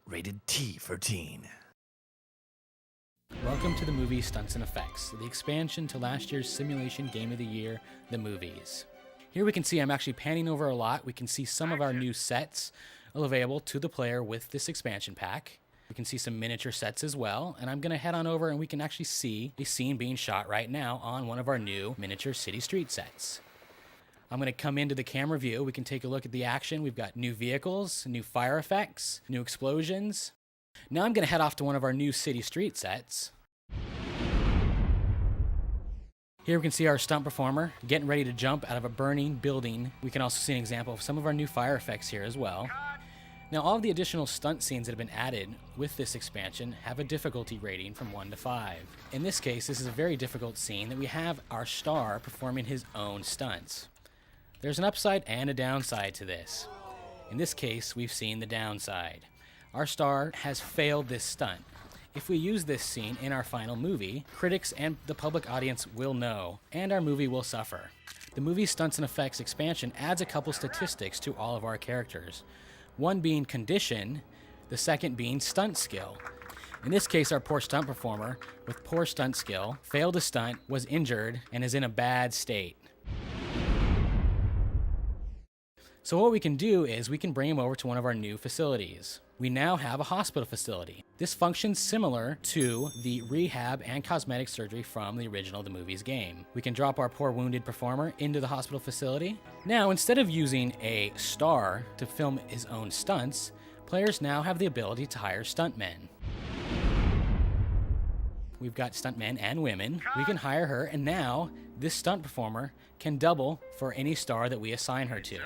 Rated T for teen. Welcome to the movie Stunts and Effects, the expansion to last year's simulation game of the year, The Movies. Here we can see I'm actually panning over a lot. We can see some of our new sets available to the player with this expansion pack. We can see some miniature sets as well, and I'm going to head on over and we can actually see a scene being shot right now on one of our new miniature city street sets. I'm going to come into the camera view. We can take a look at the action. We've got new vehicles, new fire effects, new explosions. Now I'm going to head off to one of our new city street sets. Here we can see our stunt performer getting ready to jump out of a burning building. We can also see an example of some of our new fire effects here as well. Now all of the additional stunt scenes that have been added with this expansion have a difficulty rating from 1 to 5. In this case, this is a very difficult scene that we have our star performing his own stunts. There's an upside and a downside to this. In this case, we've seen the downside. Our star has failed this stunt. If we use this scene in our final movie, critics and the public audience will know, and our movie will suffer. The movie Stunts and Effects expansion adds a couple statistics to all of our characters. One being condition, the second being stunt skill. In this case, our poor stunt performer with poor stunt skill failed a stunt, was injured, and is in a bad state. So what we can do is we can bring him over to one of our new facilities. We now have a hospital facility. This functions similar to the rehab and cosmetic surgery from the original The Movies game. We can drop our poor wounded performer into the hospital facility. Now, instead of using a star to film his own stunts, players now have the ability to hire stuntmen. We've got stuntmen and women. We can hire her, and now this stunt performer can double for any star that we assign her to.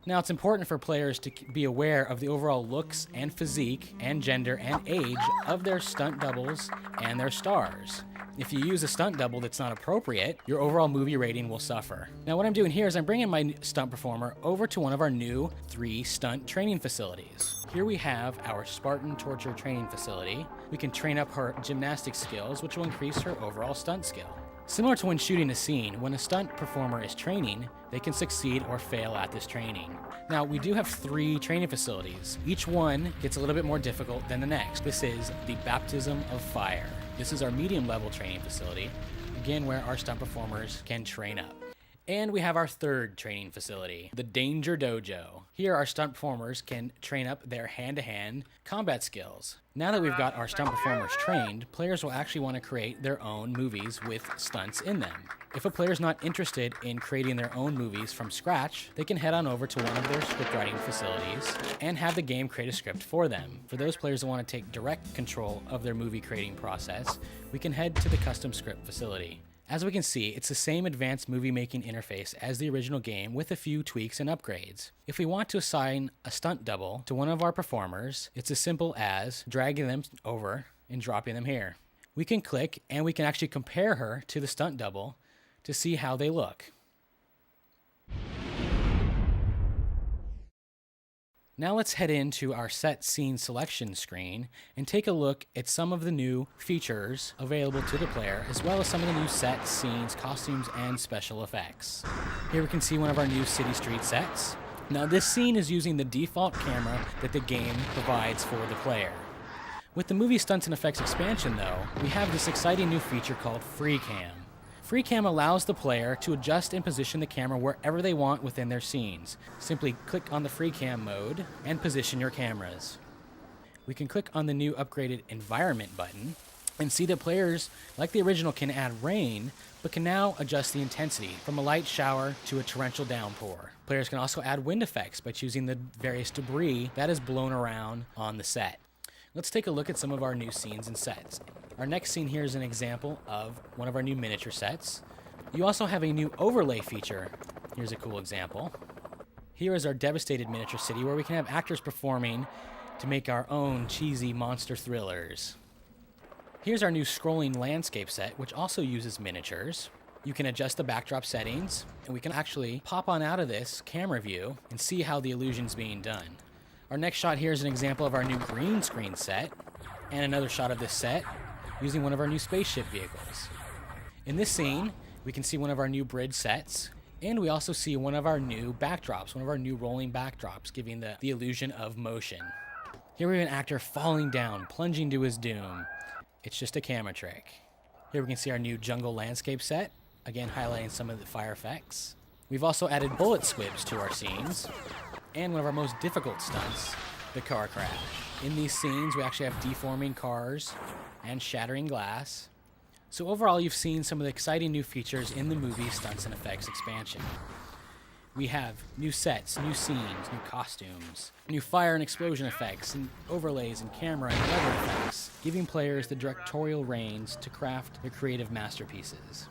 Now, it's important for players to be aware of the overall looks and physique and gender and age of their stunt doubles and their stars. If you use a stunt double that's not appropriate, your overall movie rating will suffer. Now, what I'm doing here is I'm bringing my stunt performer over to one of our new 3 stunt training facilities. Here we have our Spartan Torture Training Facility. We can train up her gymnastic skills, which will increase her overall stunt skill. Similar to when shooting a scene, when a stunt performer is training, they can succeed or fail at this training. Now, we do have 3 training facilities. Each one gets a little bit more difficult than the next. This is the Baptism of Fire. This is our medium level training facility, again, where our stunt performers can train up. And we have our 3rd training facility, the Danger Dojo. Here, our stunt performers can train up their hand-to-hand combat skills. Now that we've got our stunt performers trained, players will actually want to create their own movies with stunts in them. If a player's not interested in creating their own movies from scratch, they can head on over to one of their scriptwriting facilities and have the game create a script for them. For those players that want to take direct control of their movie creating process, we can head to the custom script facility. As we can see, it's the same advanced movie-making interface as the original game with a few tweaks and upgrades. If we want to assign a stunt double to one of our performers, it's as simple as dragging them over and dropping them here. We can click and we can actually compare her to the stunt double to see how they look. Now let's head into our set scene selection screen and take a look at some of the new features available to the player, as well as some of the new set scenes, costumes, and special effects. Here we can see one of our new city street sets. Now this scene is using the default camera that the game provides for the player. With the movie Stunts and Effects expansion though, we have this exciting new feature called Free Cam. Free Cam allows the player to adjust and position the camera wherever they want within their scenes. Simply click on the Free Cam mode and position your cameras. We can click on the new upgraded Environment button and see that players, like the original, can add rain, but can now adjust the intensity from a light shower to a torrential downpour. Players can also add wind effects by choosing the various debris that is blown around on the set. Let's take a look at some of our new scenes and sets. Our next scene here is an example of one of our new miniature sets. You also have a new overlay feature. Here's a cool example. Here is our devastated miniature city where we can have actors performing to make our own cheesy monster thrillers. Here's our new scrolling landscape set, which also uses miniatures. You can adjust the backdrop settings, and we can actually pop on out of this camera view and see how the illusion's being done. Our next shot here is an example of our new green screen set, and another shot of this set using one of our new spaceship vehicles. In this scene, we can see one of our new bridge sets, and we also see one of our new backdrops, one of our new rolling backdrops, giving the illusion of motion. Here we have an actor falling down, plunging to his doom. It's just a camera trick. Here we can see our new jungle landscape set, again highlighting some of the fire effects. We've also added bullet squibs to our scenes, and one of our most difficult stunts, the car crash. In these scenes, we actually have deforming cars and shattering glass. So overall, you've seen some of the exciting new features in the movie Stunts and Effects expansion. We have new sets, new scenes, new costumes, new fire and explosion effects, and overlays and camera and weather effects, giving players the directorial reins to craft their creative masterpieces.